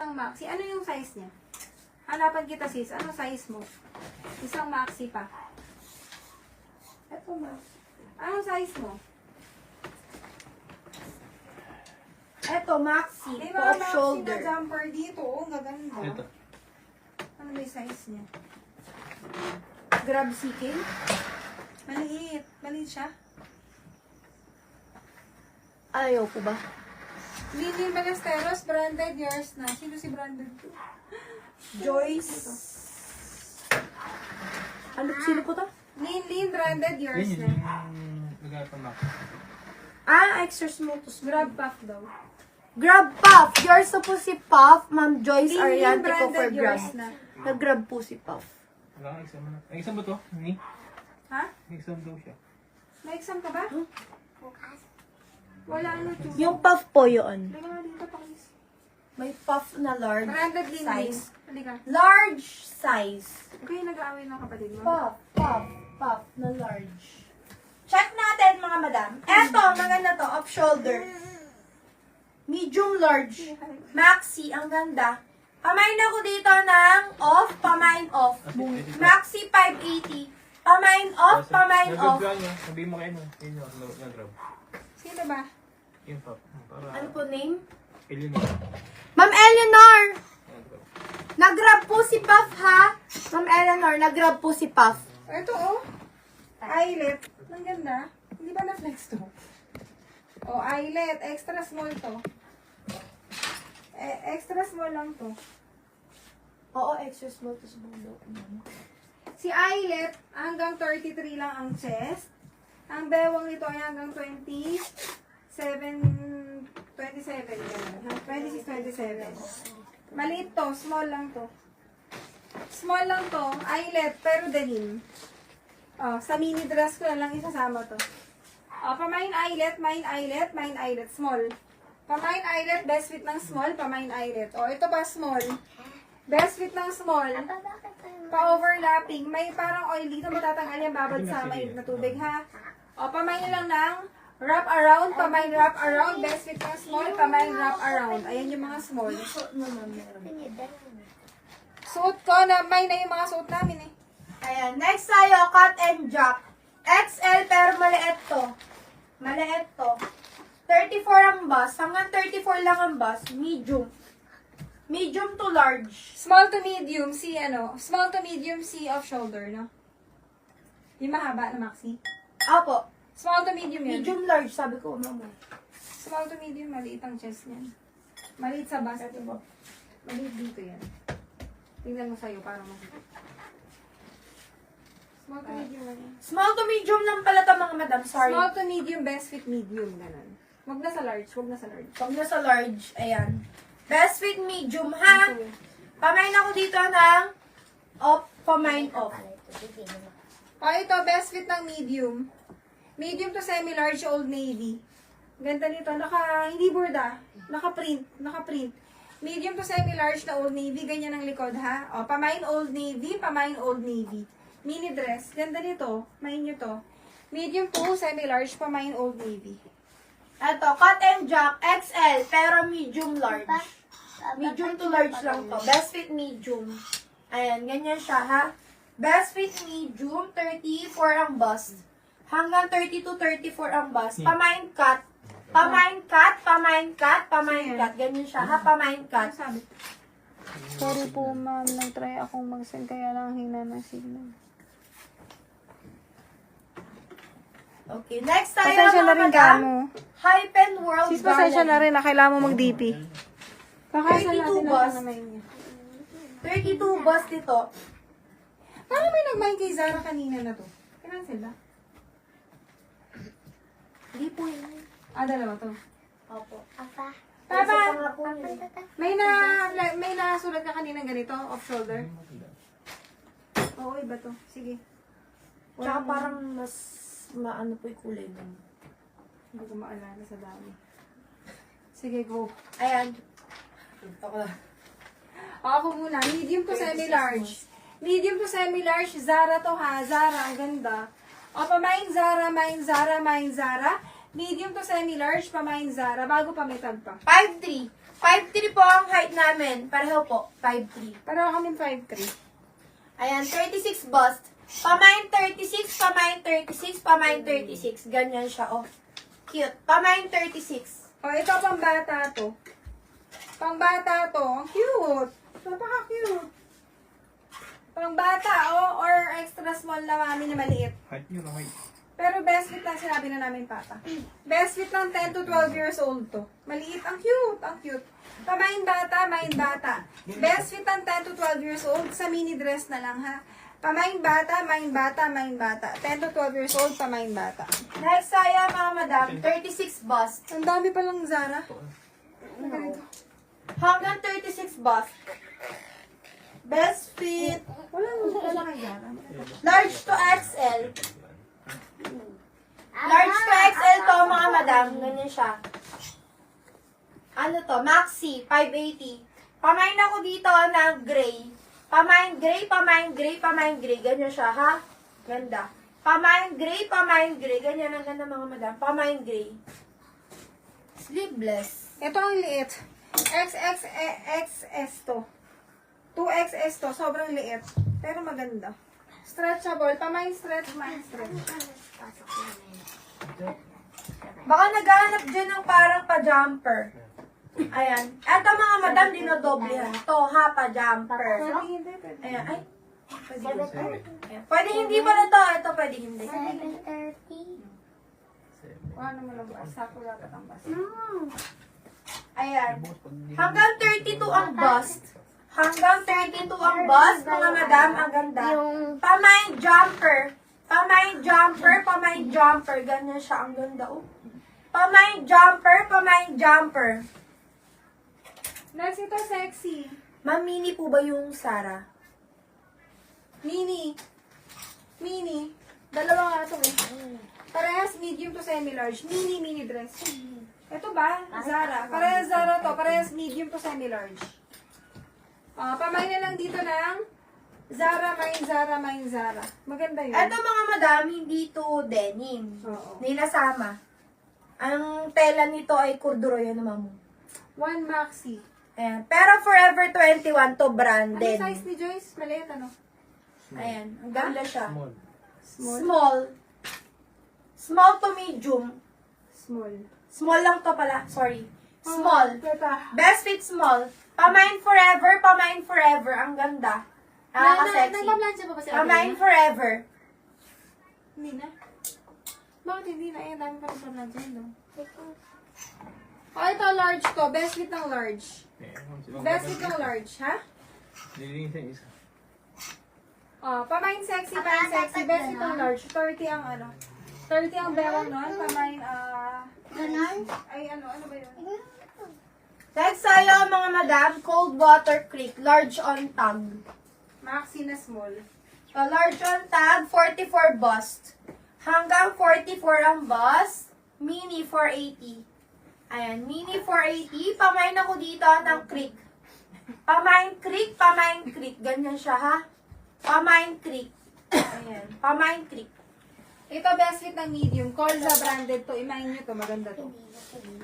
Isang maxi. Ano yung size niya? Hanapan kita sis. Ano size mo? Isang maxi pa. Ito maxi. Anong size mo? Eto, maxi. May Po mga off maxi shoulder. na jumper dito. Oh, gaganda. Ito. Ano ba yung size niya? Grab seeking. Maliit. Maliit siya. Ayaw ko ba? Lily Ballesteros, branded yours na. Sino si branded ko? Joyce. Ano, sino po to? Lily, branded yours Yun na. yung lugar pa Mac. Ah, extra small to small. Grab puff daw. Grab Puff. Yours na po si Puff. Ma'am Joyce Lily, Ariante po for branded Grab. yours na. Nag-grab po si Puff. Wala kang exam na. Ay, exam ba to? Ni? Ha? Exam daw siya. May exam ka ba? Wala ano to. Yung Puff po yun. Halika nga dito, pakis. May Puff na large Branded din din. size. Halika. Large size. Okay, nag-aaway ng kapatid mo. Puff na large. Check natin mga madam. Eto, maganda to, off shoulder. Medium large. Maxi, ang ganda. Pamain ako dito ng off, pamain off. Maxi 580. Pamain off, pamain off. Nag-grab niya. Sabihin mo kayo mo. Yun yung nag-grab. Sino ba? Yun pa. Para Ano po name? Eleanor. Ma'am Eleanor! Nag-grab. Nag-grab po si Puff ha? Ma'am Eleanor, nag-grab po si Puff. Ito oh. Eyelet. Ang ganda. Hindi ba na-flex to? Oh, eyelet. Extra small to. Extra small lang to. Oo, extra small to small daw. Si Eyelet, hanggang 33 lang ang chest. Ang bewang nito ay hanggang 27, 27, ganun. 26, 27. Maliit to, small lang to. Small lang to, eyelet, pero denim. Oh, sa mini dress ko na lang isasama to. Oh, pamain eyelet, main eyelet, main eyelet, small. Pamain eyelet, best fit ng small, pamain eyelet. Oh, ito pa small. Best fit ng small. Pa-overlapping. May parang oil dito, matatanggal yung babad sa mainit na tubig, ha? O, pamain lang ng wrap around, pamain wrap around, best fit ng small, pamain wrap around. Ayan yung mga small. Suot ko, na may na yung mga suot namin, eh. Ayan, next tayo, cut and jack. XL pero maliit to. Maliit to. 34 ang bus. Hanggang 34 lang ang bus. Medium. Medium to large. Small to medium, si ano, small to medium, si off shoulder, no? Yung mahaba na maxi. Apo. Small to medium yan. Medium large, sabi ko, mama. Small to medium, maliit ang chest niyan. Maliit sa bust. Maliit dito yan. Tingnan mo sa'yo, para makita. Small to medium lang yan. Small to medium lang pala ito mga madam. Sorry. Small to medium, best fit medium, ganun. Wag na sa large, wag na sa large. Pag nasa large, ayan. Best fit medium, ha? Pamain ako dito ng off, pamain off. O, ito, best fit ng medium. Medium to semi-large, Old Navy. Ganda nito, hindi burda. Naka-print. Medium to semi-large na Old Navy, ganyan ang likod, ha? O, pamain Old Navy, pamain Old Navy. Mini dress, ganda nito. Main nyo to. Medium to semi-large, pamain Old Navy. Eto, cut and jack, XL, pero medium large. Medium to large lang to. Best fit medium. Ayan, ganyan siya, ha? Best fit medium, 34 ang bust. Hanggang 32, 34 ang bust. Pamain cut. Pamain cut, pamain cut, pamain cut. Ganyan siya, ha? Pamain cut. Ano sabi? Sorry po, ma'am. Nag-try akong mag-send, kaya lang hina ng signal. Okay, next tayo, Pasensya na mga rin madam. mo. Hypen World Sis, pasensya na rin na kailangan mo mag-DP. Kakaisa 32 natin bus. ang naman niya. 32 bust dito. Parang may nag-mind kay Zara kanina na to. Kailan ba? Hindi po yun. Ah, dalawa to. Opo. Papa, Papa! may nasulat ka kanina ganito, off-shoulder? Oo, iba to. Sige. Tsaka parang mas maano po yung kulay nun. Hindi ko maalala sa dami. Sige, go. Ayan. Ako muna. Medium to semi-large. Medium to semi-large. Zara to ha. Zara. Ang ganda. O, pamain Zara, main Zara, main Zara. Medium to semi-large, pamain Zara. Bago pa may tag pa. 5'3". 5'3 po ang height namin. Pareho po, 5'3. Pareho kami 5'3". Ayan, 36 bust. Pamain 36, pamain 36, pamain 36. Ganyan siya, oh. Cute. Pamain 36. O, ito pambata to. Pambata to. Ang cute. Napaka-cute. Pangbata, oh, or extra small na mami na maliit. Height yun, height. Pero best fit lang sinabi na namin, Papa. Best fit lang 10 to 12 years old to. Maliit. Ang cute. Ang cute. Pamain bata, main bata. Best fit lang 10 to 12 years old. Sa mini dress na lang, ha? Pamain bata, main bata, main bata. 10 to 12 years old, pamain bata. Next saya, mga madam, 36 bust. Ang dami palang Zara. Ganito. Hanggang 36 bust. Best fit. Wala kay Zara. Large to XL. Large to XL to, mga madam. Ganyan siya. Ano to? Maxi, 580. Pamain ako dito ng gray. Pamain gray, pamain gray, pamain gray. Ganyan siya, ha? Ganda. Pamain gray, pamain gray. Ganyan ang ganda, mga madam. Pamain gray. Sleeveless. Ito ang liit. XXS to. 2XS to. Sobrang liit. Pero maganda. Stretchable. Pamain stretch, main stretch. Baka naghahanap dyan ng parang pa-jumper. Ayan. Eto, mga madam, dinodoblehan. To, ha, pa-jumper. Pwede hindi, pwede. Ayan, ay. Pwede, ayan. Pwede hindi pala to. Ito, pwede hindi. 7:30. Ano mo lang ba? Sako dapat ang bus. Ayan. Hanggang 32 ang bust. Hanggang 32 ang bust, mga madam. Ang ganda. Pamain jumper. Pamain jumper, pamain jumper. Ganyan siya. Ang ganda, oh. Pamain jumper, pamain jumper. Next, ito sexy. Ma'am, mini po ba yung Sarah? Mini. Mini. Dalawa nga ito eh. Parehas medium to semi-large. Mini dress. Ito ba? Zara. Parehas Zara to. Parehas medium to semi-large. Pamain na lang dito ng Zara, main Zara. Maganda yun. Eto, mga madam, hindi to denim. Oo. Nilasama. Ang tela nito ay corduroy naman mo. One maxi. Ayan. Pero Forever 21 to Ano branded. size ni Joyce? Maliit ano? Ayan. Ang ganda siya. Small. Small. Small to medium. Small. Small lang to pala. Sorry. Small. Teta. Best fit small. Pamain forever, pamain forever. Ang ganda. Nakaka-sexy. Nagpa-plancha pa ba si Pamain forever. Hindi na. Bakit hindi na? Eh, dami pa rin pala dyan, no? Ito large to. Best fit ng large. Best fit ng large, ha? Nililinis yung isa. Pamain sexy, pamain sexy. Best fit ng large. 30 ang ano. 30 ang bewang nun. Pamain, Ganon? ay ano ba yun? Next tayo, mga madam, Cold Water Creek. Large on tag. Maxi na small. Large on tag, 44 bust. Hanggang 44 ang bust. Mini 480. Ayan, mini 480. Pamain ako dito ng creek. Pamain creek, pamain creek. Ganyan siya, ha? Pamain creek. Ayan, pamain creek. Ito best fit ng medium. Colza branded to. Imahin nyo to. Maganda to.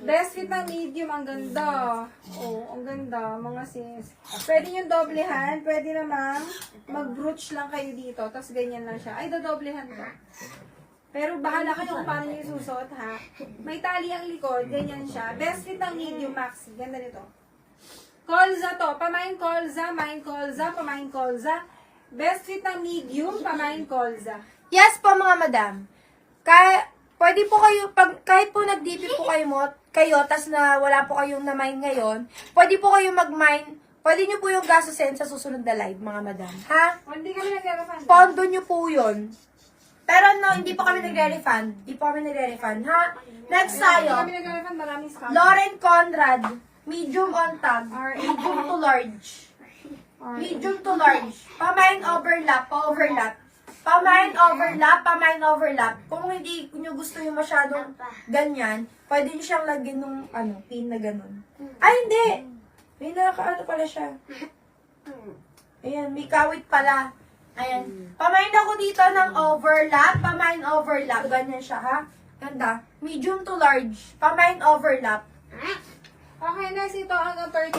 Best fit ng medium. Ang ganda. Oh, ang ganda. Mga sis. Pwede yung doblehan. Pwede namang mag-brooch lang kayo dito. Tapos ganyan lang siya. Ay, dodoblehan to. Pero bahala kayo kung paano nyo isusot, ha? May tali ang likod. Ganyan siya. Best fit ng medium maxi. Ganda nito. Colza to. Pamain colza. Main colza. Pamain colza. Best fit ng medium. Pamain colza. Yes po, mga madam. Pwede po kayo, kahit po nag-DP po kayo, tas na wala po kayong na-mine ngayon, pwede po kayo mag-mine, pwede nyo po yung gastusin sa susunod na live, mga madam. Ha? Hindi kami nag-refund. Pondo nyo po yun. Pero no, hindi po kami nagre-refund. Hindi po kami nagre-refund, ha? Next Hindi tayo, kami nag-refund. Maraming scam. Lauren Conrad, medium on tag, RA. medium to large. Medium to large. Pamain overlap, pa-overlap. Pamain overlap, pamain overlap. Kung hindi nyo gusto yung masyadong ganyan, pwede nyo siyang lagyan ng pin na ganun. Ay, hindi! May nakaano pala siya. Ayan, may kawit pala. Ayan. Pamain ako dito ng overlap, pamain overlap. Ganyan siya, ha? Ganda. Medium to large. Pamain overlap. Okay, next ito hanggang 30.